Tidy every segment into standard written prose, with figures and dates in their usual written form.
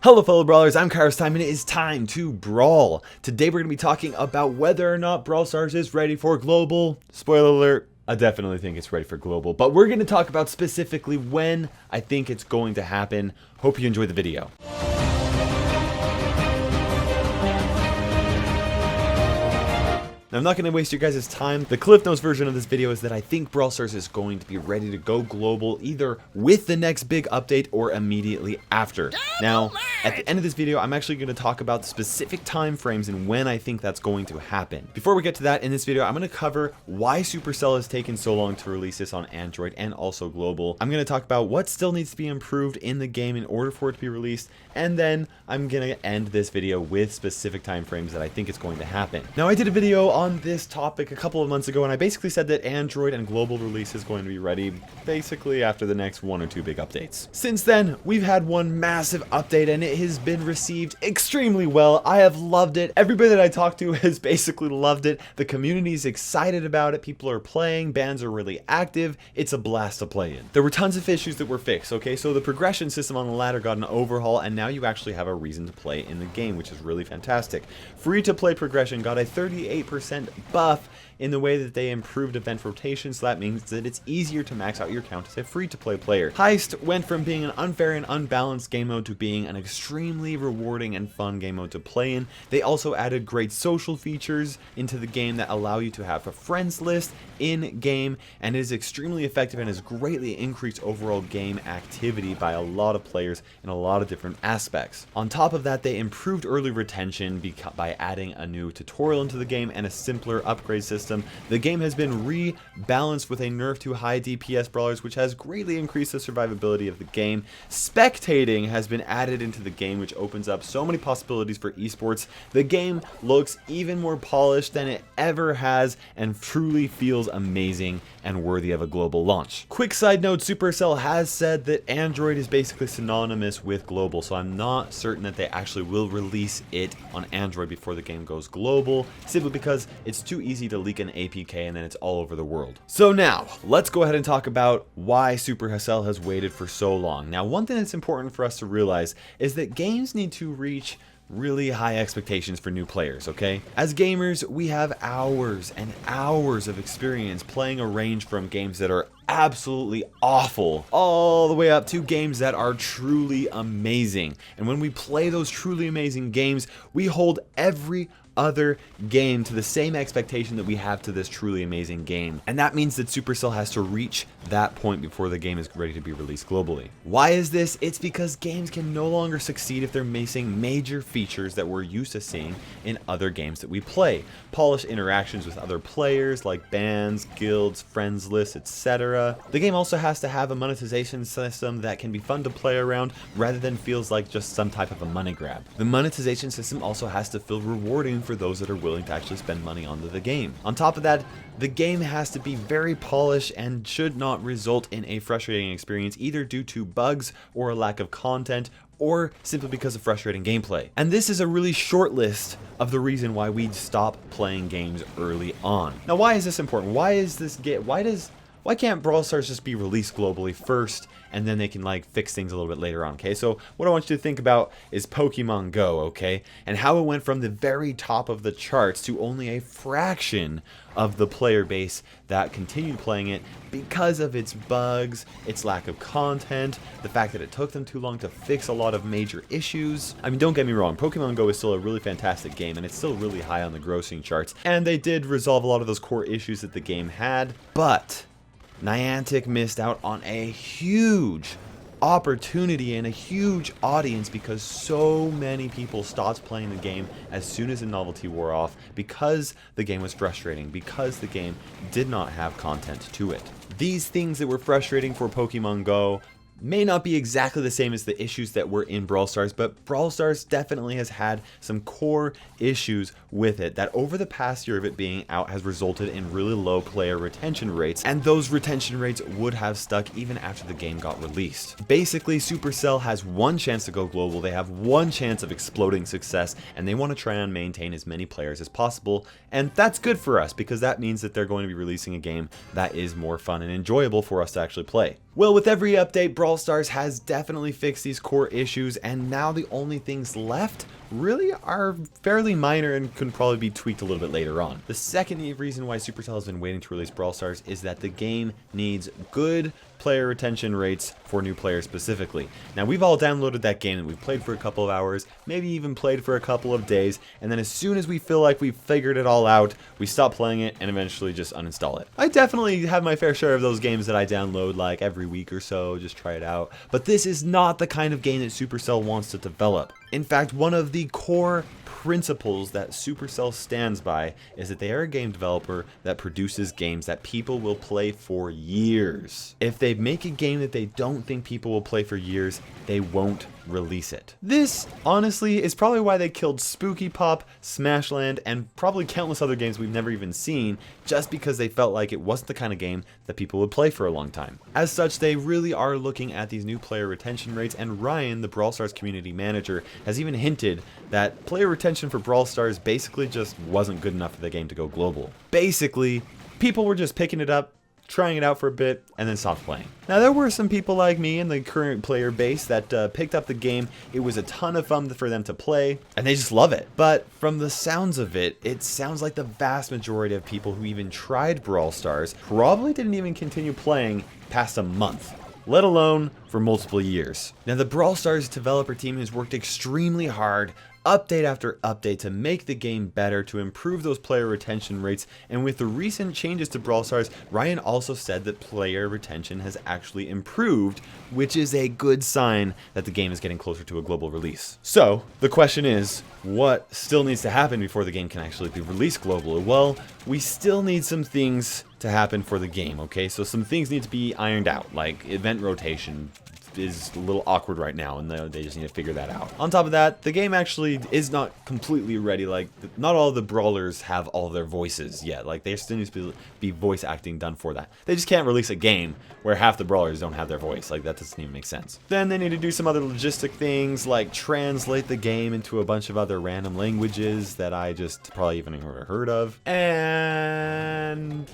Hello fellow brawlers, I'm Kairos Time and it is time to brawl. Today we're going to be talking about whether or not Brawl Stars is ready for global. Spoiler alert, I definitely think it's ready for global, but we're going to talk about specifically when I think it's going to happen. Hope you enjoyed the video. Now, I'm not going to waste your guys' time. The Cliff Notes version of this video is that I think Brawl Stars is going to be ready to go global either with the next big update or immediately after. Now, at the end of this video, I'm actually going to talk about specific time frames and when I think that's going to happen. Before we get to that, in this video, I'm going to cover why Supercell has taken so long to release this on Android and also global. I'm going to talk about what still needs to be improved in the game in order for it to be released, and then I'm going to end this video with specific time frames that I think is going to happen. Now, I did a video on this topic a couple of months ago, and I basically said that Android and global release is going to be ready basically after the next 1 or 2 big updates. Since then, we've had one massive update and it has been received extremely well. I have loved it. Everybody that I talked to has basically loved it. The community is excited about it. People are playing. Bans are really active. It's a blast to play in. There were tons of issues that were fixed, okay? So the progression system on the ladder got an overhaul, and now you actually have a reason to play in the game, which is really fantastic. Free-to-play progression got a 38% buff in the way that they improved event rotation, so that means that it's easier to max out your count as a free-to-play player. Heist went from being an unfair and unbalanced game mode to being an extremely rewarding and fun game mode to play in. They also added great social features into the game that allow you to have a friends list in-game, and it is extremely effective and has greatly increased overall game activity by a lot of players in a lot of different aspects. On top of that, they improved early retention by adding a new tutorial into the game and a simpler upgrade system. The game has been rebalanced with a nerf to high DPS brawlers, which has greatly increased the survivability of the game. Spectating has been added into the game, which opens up so many possibilities for esports. The game looks even more polished than it ever has and truly feels amazing and worthy of a global launch. Quick side note, Supercell has said that Android is basically synonymous with global, so I'm not certain that they actually will release it on Android before the game goes global, simply because it's too easy to leak an APK and then it's all over the world. So now, let's go ahead and talk about why Supercell has waited for so long. Now, one thing that's important for us to realize is that games need to reach really high expectations for new players, okay? As gamers, we have hours and hours of experience playing a range from games that are absolutely awful all the way up to games that are truly amazing. And when we play those truly amazing games, we hold every other game to the same expectation that we have to this truly amazing game. And that means that Supercell has to reach that point before the game is ready to be released globally. Why is this? It's because games can no longer succeed if they're missing major features that we're used to seeing in other games that we play. Polished interactions with other players like bans, guilds, friends lists, etc. The game also has to have a monetization system that can be fun to play around rather than feels like just some type of a money grab. The monetization system also has to feel rewarding for those that are willing to actually spend money onto the game. On top of that, the game has to be very polished and should not result in a frustrating experience either due to bugs or a lack of content or simply because of frustrating gameplay. And this is a really short list of the reason why we'd stop playing games early on. Now, why is this important? Why can't Brawl Stars just be released globally first and then they can like fix things a little bit later on, okay? So what I want you to think about is Pokemon Go, okay? And how it went from the very top of the charts to only a fraction of the player base that continued playing it because of its bugs, its lack of content, the fact that it took them too long to fix a lot of major issues. I mean, don't get me wrong, Pokemon Go is still a really fantastic game and it's still really high on the grossing charts, and they did resolve a lot of those core issues that the game had, but Niantic missed out on a huge opportunity and a huge audience because so many people stopped playing the game as soon as the novelty wore off because the game was frustrating, because the game did not have content to it. These things that were frustrating for Pokemon Go may not be exactly the same as the issues that were in Brawl Stars, but Brawl Stars definitely has had some core issues with it that over the past year of it being out has resulted in really low player retention rates, and those retention rates would have stuck even after the game got released. Basically, Supercell has one chance to go global, they have one chance of exploding success, and they want to try and maintain as many players as possible, and that's good for us because that means that they're going to be releasing a game that is more fun and enjoyable for us to actually play. Well, with every update, Brawl Stars has definitely fixed these core issues, and now the only things left really are fairly minor and can probably be tweaked a little bit later on. The second reason why Supercell has been waiting to release Brawl Stars is that the game needs good player retention rates for new players specifically. Now, we've all downloaded that game and we've played for a couple of hours, maybe even played for a couple of days, and then as soon as we feel like we've figured it all out, we stop playing it and eventually just uninstall it. I definitely have my fair share of those games that I download like every week or so, just try it out, but this is not the kind of game that Supercell wants to develop. In fact, one of the core principles that Supercell stands by is that they are a game developer that produces games that people will play for years. If they make a game that they don't think people will play for years, they won't release it. This, honestly, is probably why they killed Spooky Pop, Smashland, and probably countless other games we've never even seen, just because they felt like it wasn't the kind of game that people would play for a long time. As such, they really are looking at these new player retention rates, and Ryan, the Brawl Stars community manager, has even hinted that player retention for Brawl Stars basically just wasn't good enough for the game to go global. Basically, people were just picking it up, trying it out for a bit, and then stopped playing. Now, there were some people like me in the current player base that picked up the game. It was a ton of fun for them to play, and they just love it. But from the sounds of it, it sounds like the vast majority of people who even tried Brawl Stars probably didn't even continue playing past a month, let alone for multiple years. Now, the Brawl Stars developer team has worked extremely hard, update after update, to make the game better, to improve those player retention rates, and with the recent changes to Brawl Stars, Ryan also said that player retention has actually improved, which is a good sign that the game is getting closer to a global release. So, the question is, what still needs to happen before the game can actually be released globally? Well, we still need some things to happen for the game, okay? So some things need to be ironed out, like event rotation is a little awkward right now, and they just need to figure that out. On top of that, the game actually is not completely ready. Like, not all the brawlers have all their voices yet. Like, there still needs to be voice acting done for that. They just can't release a game where half the brawlers don't have their voice. Like, that doesn't even make sense. Then they need to do some other logistic things, like translate the game into a bunch of other random languages that I just probably even never heard of. And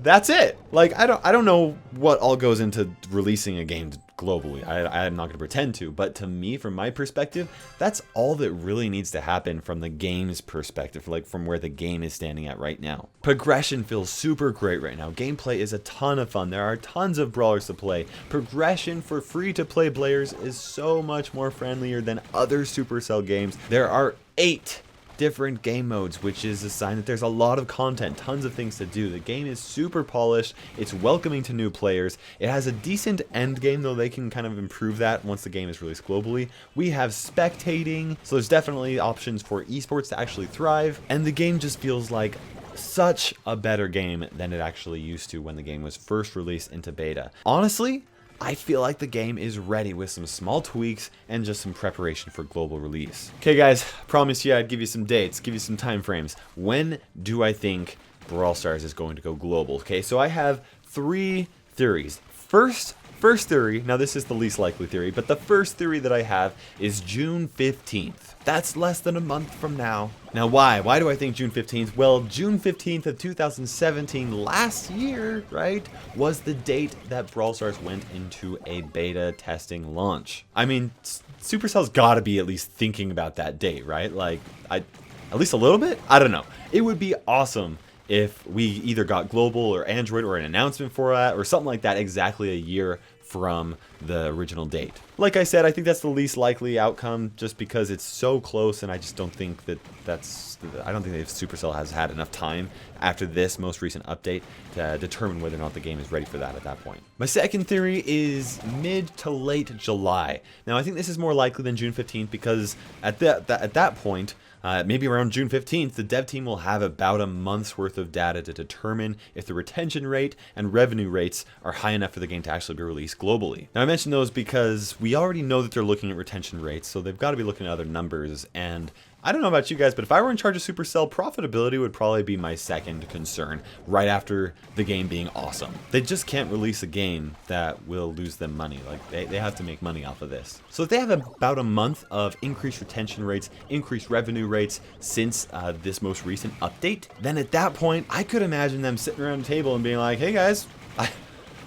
that's it. Like, I don't know what all goes into releasing a game globally. I'm not going to pretend to, but to me, from my perspective, that's all that really needs to happen from the game's perspective, like from where the game is standing at right now. Progression feels super great right now. Gameplay is a ton of fun. There are tons of brawlers to play. Progression for free-to-play players is so much more friendlier than other Supercell games. There are 8 different game modes, which is a sign that there's a lot of content, tons of things to do. The game is super polished, it's welcoming to new players, it has a decent end game, though they can kind of improve that once the game is released globally. We have spectating, so there's definitely options for esports to actually thrive, and the game just feels like such a better game than it actually used to when the game was first released into beta. Honestly, I feel like the game is ready with some small tweaks and just some preparation for global release. Okay guys, promised you I'd give you some dates, give you some time frames. When do I think Brawl Stars is going to go global? Okay, so I have 3 theories. First theory, now this is the least likely theory, but the first theory that I have is June 15th. That's less than a month from now. Now why? Why do I think June 15th? Well, June 15th of 2017, last year, right, was the date that Brawl Stars went into a beta testing launch. I mean, Supercell's gotta be at least thinking about that date, right? Like, at least a little bit? I don't know. It would be awesome if we either got global or Android or an announcement for that or something like that exactly a year from the original date. Like I said, I think that's the least likely outcome just because it's so close, and I just don't think that I don't think that Supercell has had enough time after this most recent update to determine whether or not the game is ready for that at that point. My second theory is mid to late July. Now I think this is more likely than June 15th because at that point, maybe around June 15th, the dev team will have about a month's worth of data to determine if the retention rate and revenue rates are high enough for the game to actually be released globally. Now I mention those because we already know that they're looking at retention rates, so they've got to be looking at other numbers, and I don't know about you guys, but if I were in charge of Supercell, profitability would probably be my second concern, right after the game being awesome. They just can't release a game that will lose them money. Like, they have to make money off of this. So if they have about a month of increased retention rates, increased revenue rates since this most recent update, then at that point, I could imagine them sitting around the table and being like, hey guys,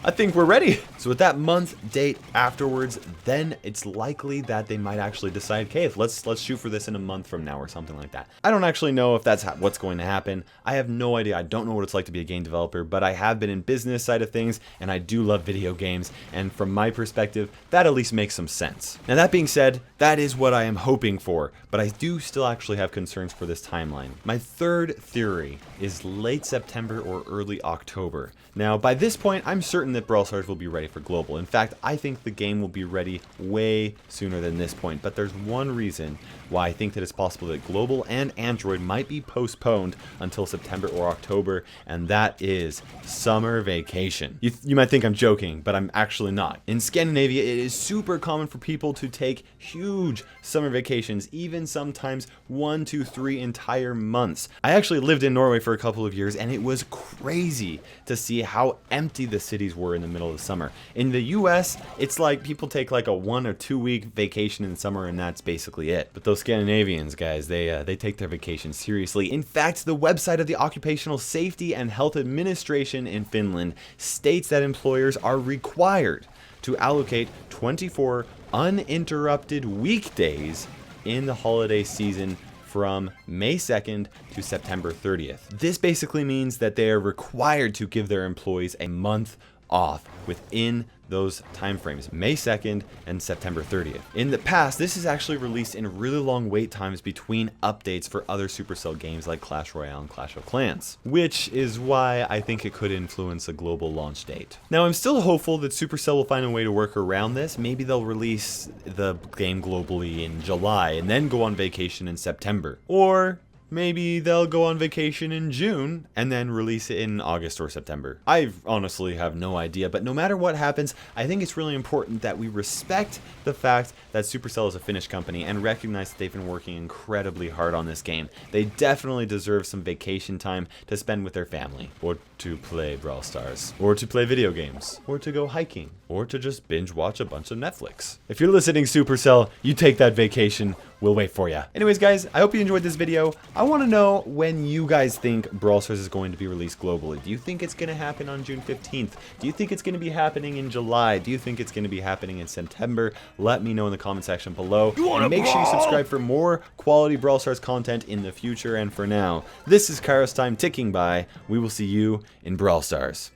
I think we're ready. So with that month date afterwards, then it's likely that they might actually decide, okay, let's shoot for this in a month from now or something like that. I don't actually know if that's what's going to happen. I have no idea. I don't know what it's like to be a game developer, but I have been in business side of things, and I do love video games, and from my perspective, that at least makes some sense. Now that being said, that is what I am hoping for, but I do still actually have concerns for this timeline. My third theory is late September or early October. Now, by this point, I'm certain that Brawl Stars will be ready for global. In fact, I think the game will be ready way sooner than this point, but there's one reason why I think that it's possible that global and Android might be postponed until September or October, and that is summer vacation. You might think I'm joking, but I'm actually not. In Scandinavia, it is super common for people to take huge summer vacations, even sometimes 1 to 3 entire months. I actually lived in Norway for a couple of years, and it was crazy to see how empty the cities were in the middle of the summer. In the US, it's like people take like a 1 or 2 week vacation in the summer, and that's basically it. But those Scandinavians, guys, they take their vacation seriously. In fact, the website of the Occupational Safety and Health Administration in Finland states that employers are required to allocate 24 uninterrupted weekdays in the holiday season from May 2nd to September 30th. This basically means that they are required to give their employees a month off within those timeframes, May 2nd and September 30th. In the past, this is actually released in really long wait times between updates for other Supercell games like Clash Royale and Clash of Clans, which is why I think it could influence a global launch date. Now, I'm still hopeful that Supercell will find a way to work around this. Maybe they'll release the game globally in July and then go on vacation in September. Or maybe they'll go on vacation in June and then release it in August or September. I honestly have no idea, but no matter what happens, I think it's really important that we respect the fact that Supercell is a Finnish company and recognize that they've been working incredibly hard on this game. They definitely deserve some vacation time to spend with their family, or to play Brawl Stars, or to play video games, or to go hiking, or to just binge watch a bunch of Netflix. If you're listening, Supercell, you take that vacation. We'll wait for you. Anyways, guys, I hope you enjoyed this video. I want to know when you guys think Brawl Stars is going to be released globally. Do you think it's going to happen on June 15th? Do you think it's going to be happening in July? Do you think it's going to be happening in September? Let me know in the comment section below. And make sure you subscribe for more quality Brawl Stars content in the future. And for now, this is Kairos Time ticking by. We will see you in Brawl Stars.